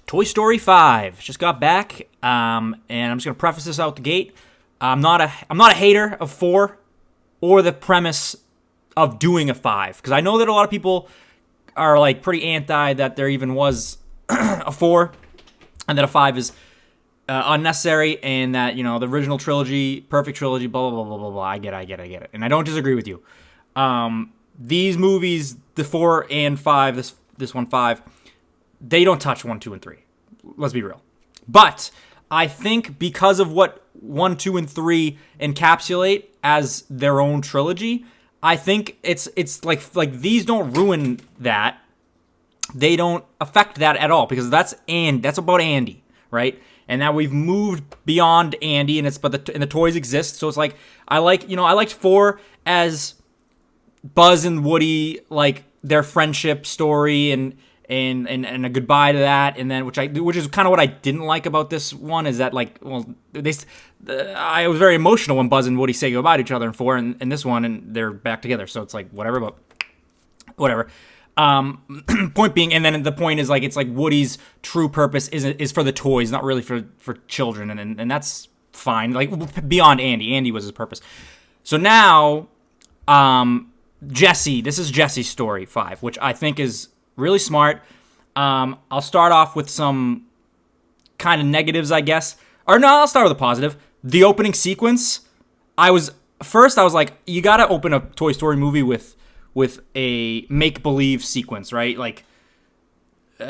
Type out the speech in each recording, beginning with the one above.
Toy Story 5 just got back, and I'm just gonna preface this out the gate. I'm not a hater of 4 or the premise of doing a 5, because I know that a lot of people are like pretty anti that there even was a 4, and that a 5 is unnecessary, and that, you know, the original trilogy, perfect trilogy, blah blah blah blah blah. I get it, and I don't disagree with you. These movies, the 4 and 5, this one 5, they don't touch 1, 2, and 3. Let's be real. But I think because of what 1, 2, and 3 encapsulate as their own trilogy, I think it's like these don't ruin that. They don't affect that at all, because that's about Andy, right? And now we've moved beyond Andy, and the toys exist. So it's like I liked 4 as Buzz and Woody, like their friendship story and a goodbye to that, and then which is kind of what I didn't like about this one, is that, like, well, I was very emotional when Buzz and Woody say goodbye to each other in 4, and this one, and they're back together, so it's like whatever, but whatever. Point being, and then the point is, like, it's like Woody's true purpose is for the toys, not really for children, and that's fine. Like, beyond Andy was his purpose. So now, Jesse, this is Jesse's story 5, which I think is really smart. I'll start off with some kind of negatives, I guess. Or no, I'll start with a positive. The opening sequence, I was like, you gotta open a Toy Story movie with a make-believe sequence, right? Like,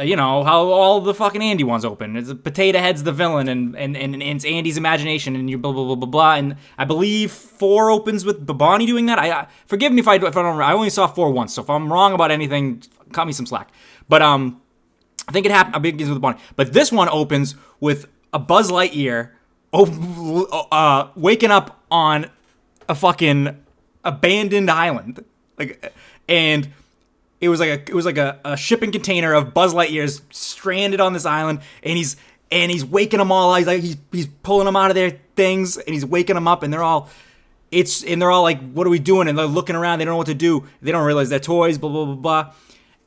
you know, how all the fucking Andy ones open. It's Potato Head's the villain, and it's Andy's imagination, and you blah, blah, blah, blah, blah. And I believe 4 opens with Bonnie doing that. I forgive me if I don't remember. I only saw 4 once, so if I'm wrong about anything, cut me some slack. But I think it happened. I think it begins with Bonnie. But this one opens with a Buzz Lightyear waking up on a fucking abandoned island, like, and it was like a shipping container of Buzz Lightyears stranded on this island, and he's waking them all. He's pulling them out of their things, and he's waking them up, and they're all like, what are we doing? And they're looking around. They don't know what to do. They don't realize they're toys. Blah blah blah blah.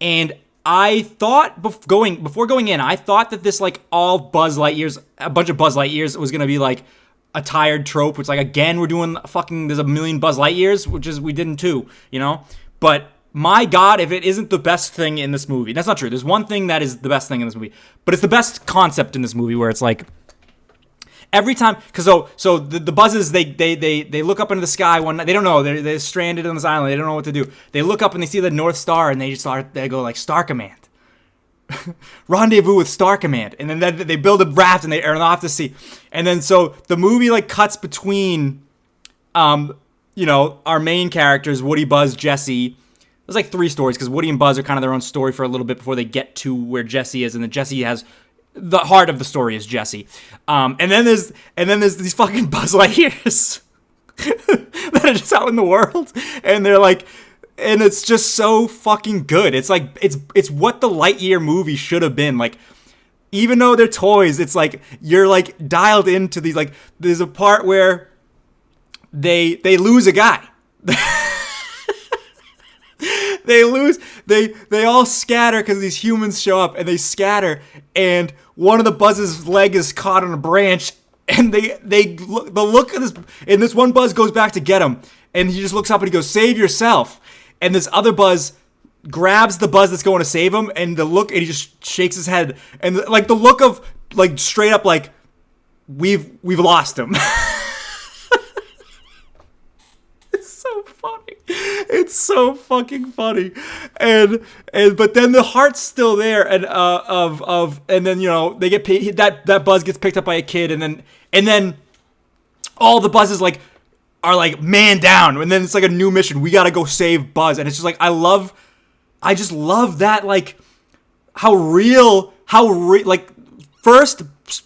And I thought before going in, I thought that this, like, all Buzz Lightyears, a bunch of Buzz Lightyears, was gonna be like a tired trope, which, like, again, we're doing there's a million Buzz Lightyears, which is we didn't too, you know. But my God, if it isn't the best thing in this movie, that's not true. There's one thing that is the best thing in this movie, but it's the best concept in this movie, where it's like every time, because so the Buzzes, they look up into the sky one night. They don't know, they're stranded on this island. They don't know what to do. They look up and they see the North Star, and they go like, Star Command, rendezvous with Star Command, and then they build a raft and they are off to sea. And then so the movie, like, cuts between, you know, our main characters, Woody, Buzz, Jesse. There's like 3 stories, because Woody and Buzz are kind of their own story for a little bit before they get to where Jesse is, and then Jesse has the heart of the story is Jesse. And then there's these fucking Buzz Lightyears that are just out in the world, and they're like, and it's just so fucking good. It's like it's what the Lightyear movie should have been. Like, even though they're toys, it's like you're like dialed into these. Like, there's a part where they lose a guy. They all scatter because these humans show up, and they scatter, and one of the Buzz's leg is caught on a branch, and the look at this, and this one Buzz goes back to get him, and he just looks up and he goes, "Save yourself," and this other Buzz grabs the Buzz that's going to save him, and he just shakes his head, and like the look of, like, straight up, like, we've lost him. It's so fucking funny, and but then the heart's still there, and and then, you know, they get paid, that Buzz gets picked up by a kid, and then all the Buzzes are like man down, and then it's like a new mission. We gotta go save Buzz, and it's just like I just love that, like, how real like, first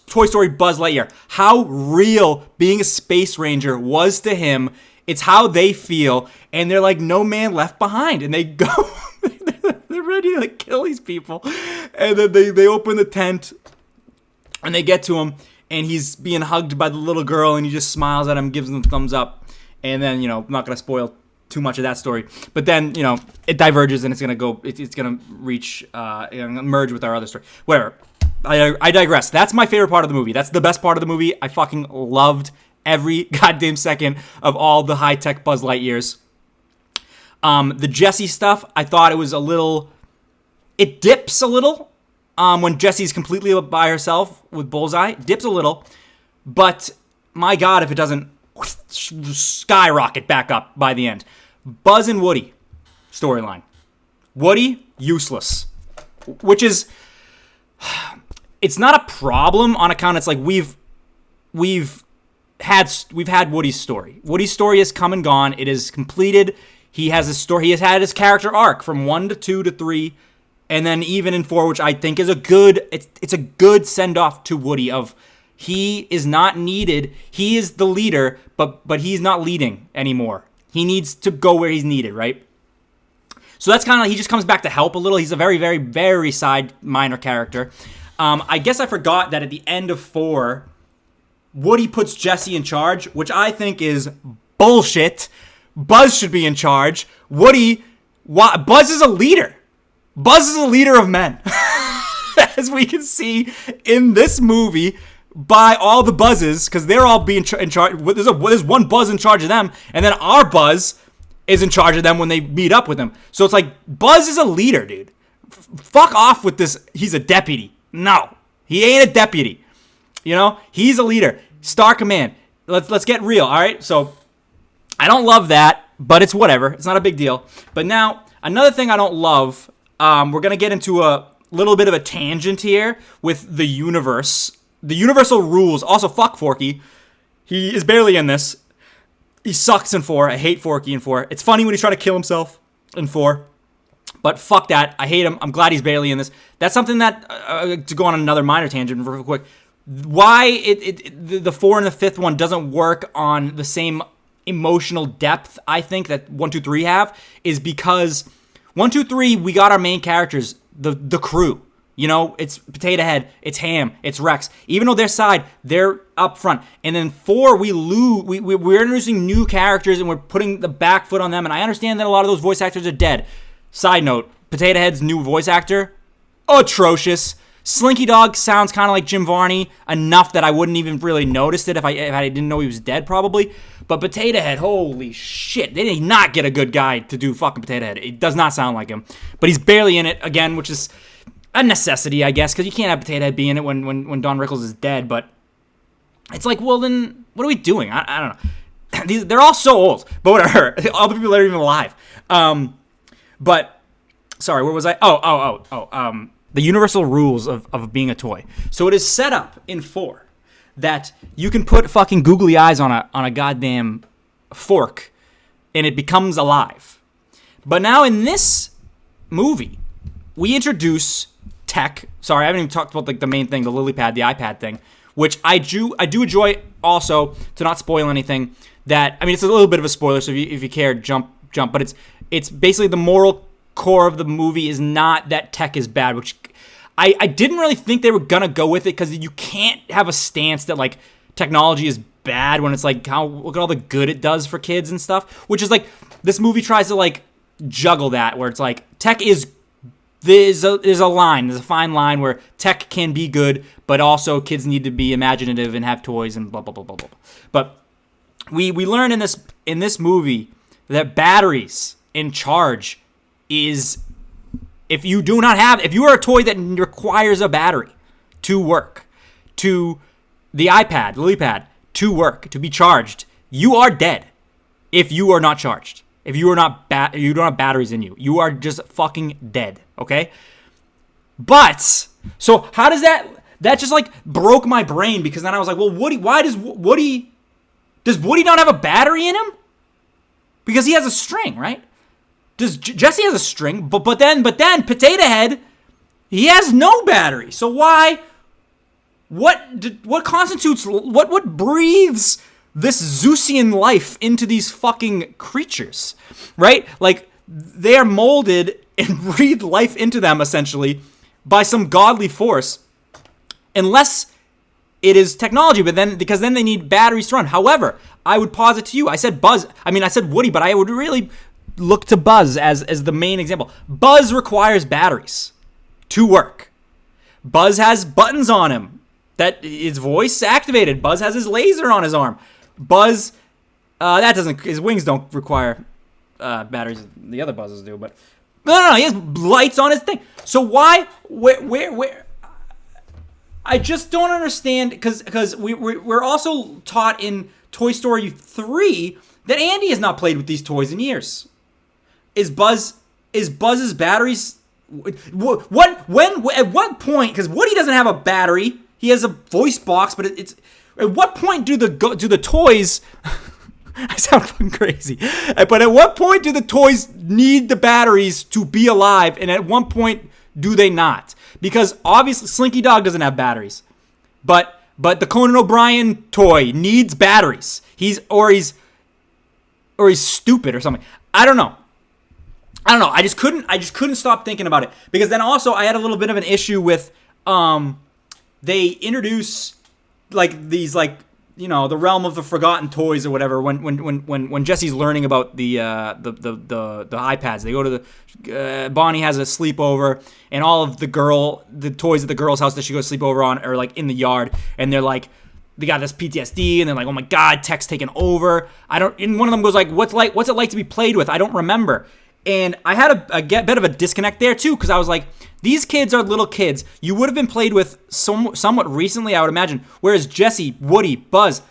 Toy Story Buzz Lightyear, how real being a space ranger was to him. It's how they feel, and they're like no man left behind, and they go, they're ready to, like, kill these people, and then they open the tent, and they get to him, and he's being hugged by the little girl, and he just smiles at him, gives him a thumbs up, and then, you know, I'm not gonna spoil too much of that story. But then, it diverges and it's gonna go. It's gonna reach, merge with our other story. Whatever. I digress. That's my favorite part of the movie. That's the best part of the movie. I fucking loved every goddamn second of all the high-tech Buzz Lightyears. The Jessie stuff, I thought it was a little... It dips a little when Jessie's completely by herself with Bullseye. It dips a little. But, my God, if it doesn't skyrocket back up by the end. Buzz and Woody storyline. Woody, useless. Which is... It's not a problem on account. It's like we've had Woody's story. Woody's story has come and gone. It is completed. He has a story. He has had his character arc from 1 to 2 to 3, and then even in 4, which I think is a good. It's a good send off to Woody. Of he is not needed. He is the leader, but he's not leading anymore. He needs to go where he's needed, right? So that's kind of he just comes back to help a little. He's a very, very, very side minor character. I guess I forgot that at the end of 4, Woody puts Jessie in charge, which I think is bullshit. Buzz should be in charge. Buzz is a leader. Buzz is a leader of men. As we can see in this movie by all the Buzzes, because they're all being in charge. There's one Buzz in charge of them, and then our Buzz is in charge of them when they meet up with him. So it's like, Buzz is a leader, dude. Fuck off with this, he's a deputy. No, he ain't a deputy. He's a leader. Star Command. Let's get real, all right? So I don't love that, but it's whatever. It's not a big deal. But now, another thing I don't love, we're going to get into a little bit of a tangent here with the universe. The universal rules. Also, fuck Forky. He is barely in this. He sucks in 4. I hate Forky in 4. It's funny when he's trying to kill himself in 4. But fuck that. I hate him. I'm glad he's barely in this. That's something that, to go on another minor tangent real quick, why the 4 and the 5th one doesn't work on the same emotional depth, I think, that 1, 2, 3 have, is because 1, 2, 3, we got our main characters, the crew. It's Potato Head, it's Ham, it's Rex. Even though their side, they're up front. And then 4, we're introducing new characters and we're putting the back foot on them. And I understand that a lot of those voice actors are dead. Side note, Potato Head's new voice actor, atrocious. Slinky Dog sounds kind of like Jim Varney, enough that I wouldn't even really notice it if I didn't know he was dead, probably. But Potato Head, holy shit, they did not get a good guy to do fucking Potato Head. It does not sound like him. But he's barely in it, again, which is a necessity, I guess, because you can't have Potato Head be in it when Don Rickles is dead. But it's like, well, then, what are we doing? I don't know. They're all so old, but whatever. All the people that are even alive. But, sorry, where was I? The universal rules of being a toy. So it is set up in 4 that you can put fucking googly eyes on a goddamn fork and it becomes alive. But now in this movie, we introduce tech. Sorry, I haven't even talked about the main thing, the lily pad, the iPad thing, which I do enjoy also, to not spoil anything. It's a little bit of a spoiler, so if you care, jump. But it's basically the moral core of the movie is not that tech is bad, which I didn't really think they were gonna go with it, because you can't have a stance that like technology is bad when it's like, look at all the good it does for kids and stuff, which is like this movie tries to like juggle that, where it's like tech is there's a fine line where tech can be good, but also kids need to be imaginative and have toys and blah blah blah blah blah. But we learn in this movie that batteries in charge is, if you are a toy that requires a battery to work, to the iPad, lily pad, to work, to be charged, you are dead if you are not charged. If you are not you don't have batteries in you. You are just fucking dead, okay? But, so how does that just like broke my brain, because then I was like, well, does Woody not have a battery in him? Because he has a string, right? Jesse has a string, but then Potato Head, he has no battery. So why? What constitutes what breathes this Zeusian life into these fucking creatures, right? Like, they are molded and breathe life into them essentially by some godly force, unless it is technology, but then because then they need batteries to run. However, I would posit to you. I said Woody, but I would really look to Buzz as the main example. Buzz requires batteries to work. Buzz has buttons on him that is voice activated. Buzz has his laser on his arm. Buzz, his wings don't require batteries. The other Buzzes do, but no, he has lights on his thing. So where? I just don't understand because we're also taught in Toy Story 3 that Andy has not played with these toys in years. Is Buzz's batteries? At what point? Because Woody doesn't have a battery. He has a voice box, but it's at what point do the toys? I sound fucking crazy. But at what point do the toys need the batteries to be alive? And at one point do they not? Because obviously Slinky Dog doesn't have batteries. But the Conan O'Brien toy needs batteries. He's stupid or something. I don't know. I just couldn't stop thinking about it. Because then also I had a little bit of an issue with they introduce like these like, you know, the realm of the forgotten toys or whatever. When Jesse's learning about the iPads, they go to the Bonnie has a sleepover, and all of the toys at the girl's house that she goes to sleep over on are like in the yard, and they're like, they got this PTSD, and they're like, oh my god, tech's taken over. And one of them goes like, what's it like to be played with? I don't remember. And I had a bit of a disconnect there too, because I was like, these kids are little kids. You would have been played with somewhat recently, I would imagine. Whereas Jesse, Woody, Buzz,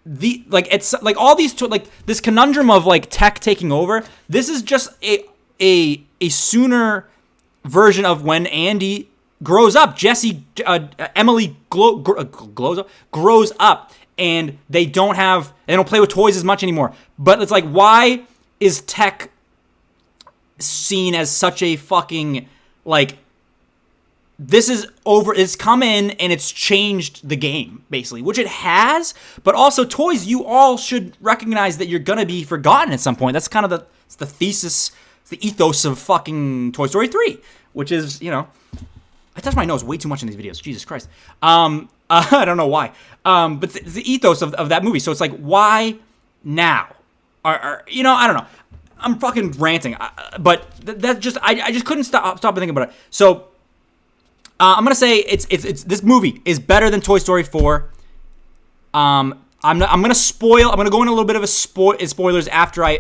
it's like all these like this conundrum of like tech taking over. This is just a sooner version of when Andy grows up. Jesse, Emily grows up, and they don't play with toys as much anymore. But it's like, why is tech seen as such a fucking like, this is over, it's come in and it's changed the game, basically, which it has, but also toys, you all should recognize that you're gonna be forgotten at some point. That's kind of the thesis, it's the ethos of fucking Toy Story 3, which is, you know, I touch my nose way too much in these videos, Jesus Christ. I don't know why, but the ethos of that movie, so it's like, why now? You know, I don't know. I'm fucking ranting, but that just I just couldn't stop thinking about it. So I'm gonna say it's this movie is better than Toy Story 4. I'm gonna go into a little bit of spoilers after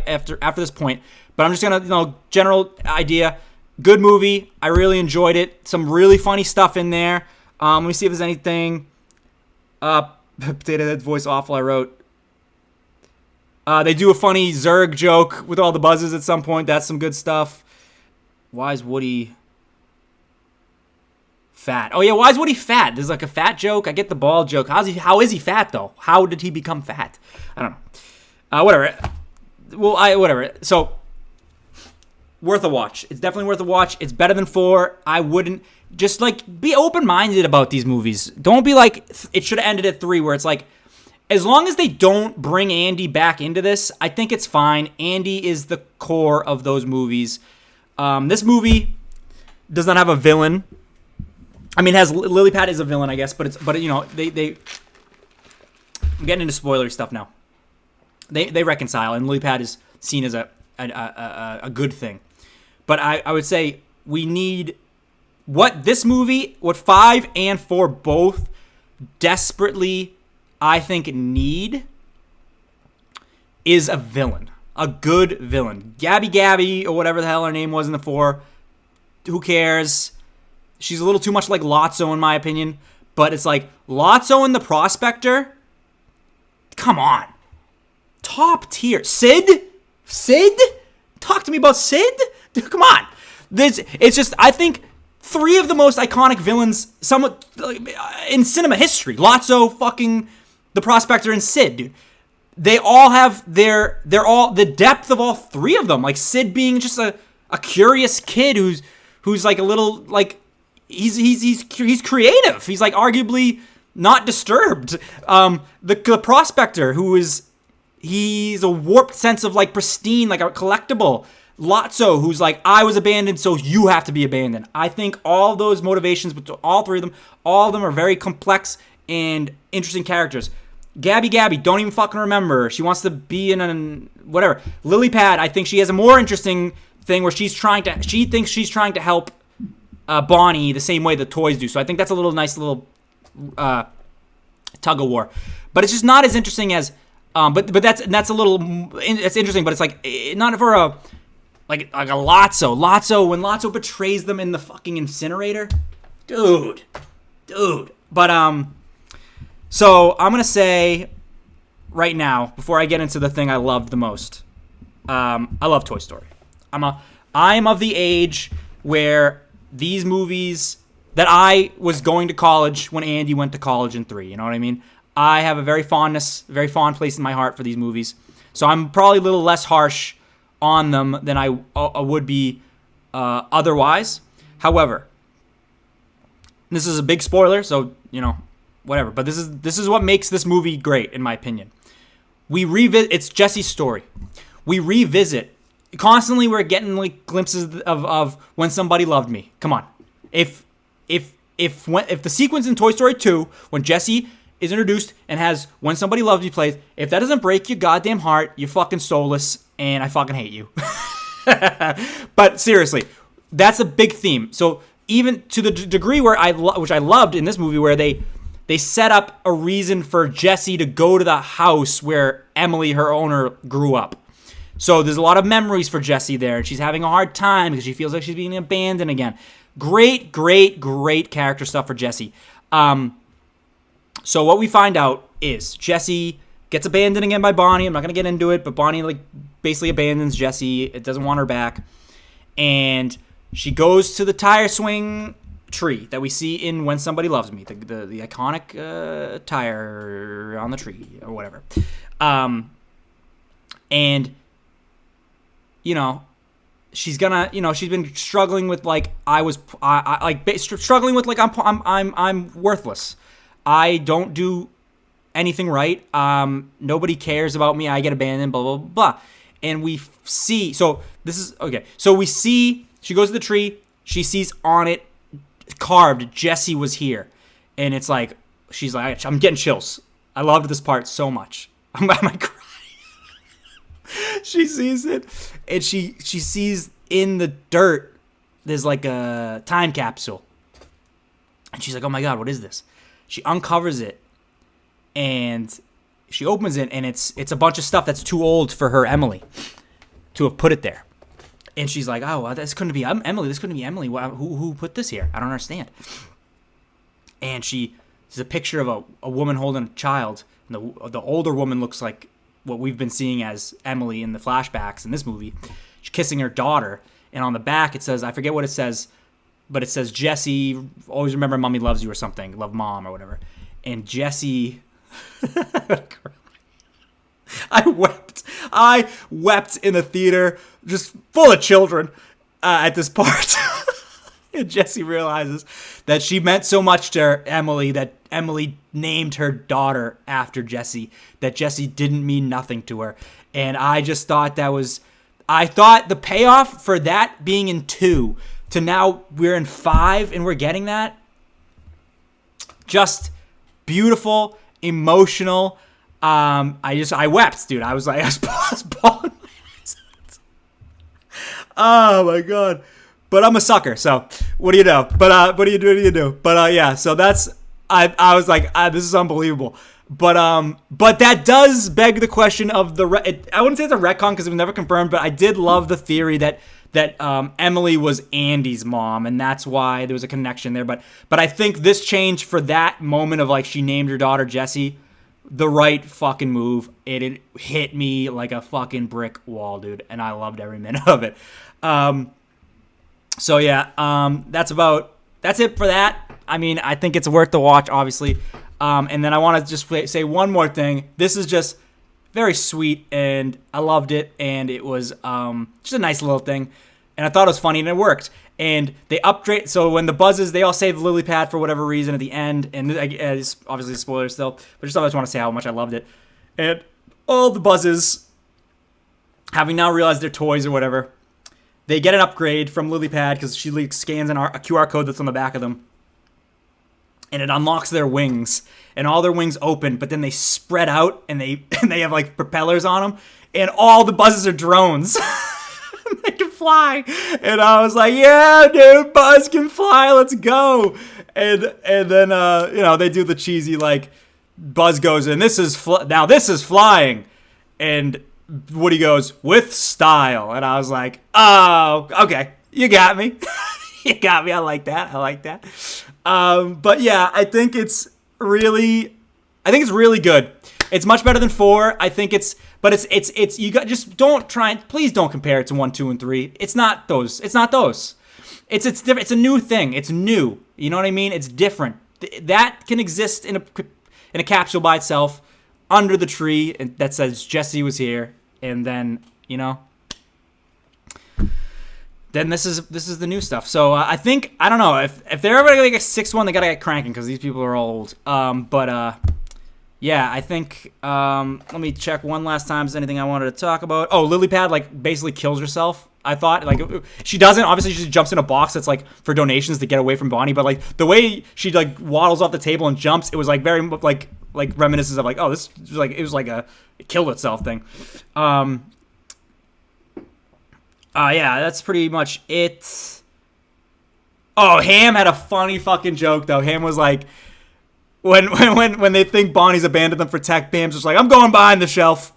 this point, but I'm just gonna, you know, general idea. Good movie. I really enjoyed it. Some really funny stuff in there. Let me see if there's anything. Potato Head's voice awful. I wrote. They do a funny Zurg joke with all the buzzes at some point. That's some good stuff. Why is Woody fat? Oh yeah, why is Woody fat? There's like a fat joke. I get the ball joke. How is he fat though? How did he become fat? I don't know. Whatever. Well, whatever. So worth a watch. It's definitely worth a watch. It's better than 4. I wouldn't just like be open-minded about these movies. Don't be like it should have ended at 3, where it's like, as long as they don't bring Andy back into this, I think it's fine. Andy is the core of those movies. This movie does not have a villain. I mean, Lily Pad is a villain, I guess, but you know, they I'm getting into spoilery stuff now. They reconcile, and Lily Pad is seen as a good thing. But I would say we need what 5 and 4 both desperately, I think, need is a villain. A good villain. Gabby, or whatever the hell her name was in the 4. Who cares? She's a little too much like Lotso, in my opinion. But it's like, Lotso and the Prospector? Come on. Top tier. Sid? Talk to me about Sid? Dude, come on. It's just, I think, 3 of the most iconic villains somewhat in cinema history. Lotso, fucking the Prospector, and Sid, dude. They all have they're all the depth of all 3 of them. Like Sid being just a curious kid who's like a little like he's creative. He's like arguably not disturbed. The Prospector, he's a warped sense of like pristine, like a collectible. Lotso, who's like, I was abandoned, so you have to be abandoned. I think all those motivations, but all 3 of them, all of them are very complex and interesting characters. Gabby, don't even fucking remember. She wants to be in a whatever. Lily Pad, I think she has a more interesting thing where she thinks she's trying to help Bonnie the same way the toys do. So I think that's a nice little tug of war. But it's just not as interesting as but that's a little, it's interesting, but it's like not for a like a Lotso. When Lotso betrays them in the fucking incinerator. Dude. But so I'm gonna say right now, before I get into the thing I loved the most, I love Toy Story. I'm of the age where these movies that I was going to college when Andy went to college in 3. You know what I mean? I have a very fond place in my heart for these movies. So I'm probably a little less harsh on them than I would be otherwise. However, this is a big spoiler, so whatever. But this is what makes this movie great, in my opinion. It's Jesse's story. We revisit constantly. We're getting like glimpses of when somebody loved me. Come on, if the sequence in Toy Story 2 when Jesse is introduced and has When Somebody Loves You plays, if that doesn't break your goddamn heart, you're fucking soulless, and I fucking hate you. But seriously, that's a big theme. So even to the degree where which I loved in this movie, where they set up a reason for Jessie to go to the house where Emily, her owner, grew up. So there's a lot of memories for Jessie there, and she's having a hard time because she feels like she's being abandoned again. Great character stuff for Jessie. So what we find out is Jessie gets abandoned again by Bonnie. I'm not going to get into it, but Bonnie basically abandons Jessie. It doesn't want her back. And she goes to the tire swing tree that we see in When Somebody Loves Me, the iconic tire on the tree or whatever. And she's gonna, she's been struggling with struggling with I'm worthless. I don't do anything right. Nobody cares about me. I get abandoned, blah, blah, blah. And we see, so this is, okay. So we see, she goes to the tree. She sees on it carved, Jessie was here. And it's like, she's like, I'm getting chills. I loved this part so much. I'm crying. She sees it, and she sees in the dirt, there's like a time capsule. And she's like, oh my God, what is this? She uncovers it, and she opens it, and it's a bunch of stuff that's too old for her Emily to have put it there. And she's like, oh, well, this couldn't be Emily. This couldn't be Emily. Who put this here? I don't understand. And there's a picture of a woman holding a child. And the older woman looks like what we've been seeing as Emily in the flashbacks in this movie. She's kissing her daughter. And on the back, it says, I forget what it says, but it says, Jessie, always remember Mommy loves you or something. Love Mom or whatever. And Jessie... I wept in the theater, just full of children at this part. And Jessie realizes that she meant so much to Emily that Emily named her daughter after Jessie, that Jessie didn't mean nothing to her. And I just thought I thought the payoff for that being in 2 to now we're in 5 and we're getting that, just beautiful, emotional. I wept, dude. I was bawling my eyes out. Oh my God. But I'm a sucker, so what do you know? But what do you do? But yeah, so that's I was like, this is unbelievable. But that does beg the question of I wouldn't say it's a retcon because it was never confirmed, but I did love the theory that Emily was Andy's mom, and that's why there was a connection there. But I think this change for that moment of like she named her daughter Jessie, the right fucking move. It hit me like a fucking brick wall, dude, and I loved every minute of it. So yeah, that's it for that. I mean, I think it's worth the watch, obviously. And then I want to just say one more thing. This is just very sweet, and I loved it, and it was just a nice little thing, and I thought it was funny, and it worked. And they upgrade, so when the buzzes, they all save the lily pad for whatever reason at the end, and it's obviously spoilers still, but just always want to say how much I loved it. And all the buzzes, having now realized they're toys or whatever, they get an upgrade from lily pad because she scans a QR code that's on the back of them. and it unlocks their wings, and all their wings open, but then they spread out, and they and they have like propellers on them, and all the buzzes are drones. They can fly, and I was like, yeah, dude, Buzz can fly, let's go. And then they do the cheesy like, Buzz goes, and this is flying, and Woody goes, with style, and I was like, oh, okay, you got me. You got me. I like that. But yeah, I think it's really good. It's much better than 4. I think it's you got, just don't try and please don't compare it to 1, 2, and 3. It's not those. It's different. It's a new thing. It's new. You know what I mean? It's different. That can exist in a capsule by itself under the tree that says Jesse was here, and then then this is the new stuff. So I think, I don't know, if they're ever gonna get a 6th one, they gotta get cranking because these people are all old. Yeah, I think, let me check one last time. Is there anything I wanted to talk about? Oh, Lilypad, like, basically kills herself, I thought. Like, she doesn't. Obviously, she jumps in a box that's, like, for donations to get away from Bonnie. But, like, the way she, like, waddles off the table and jumps, it was, like, very, like reminiscent of, like, oh, this was, like, it was, like, it killed itself thing. Yeah, that's pretty much it. Oh, Ham had a funny fucking joke, though. Ham was like, when they think Bonnie's abandoned them for tech, Pam's just like, I'm going behind the shelf.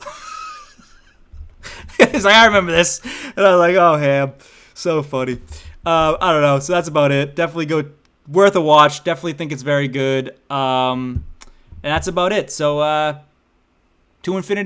He's like, I remember this. And I was like, oh, Ham. So funny. I don't know. So that's about it. Definitely worth a watch. Definitely think it's very good. And that's about it. So, to infinity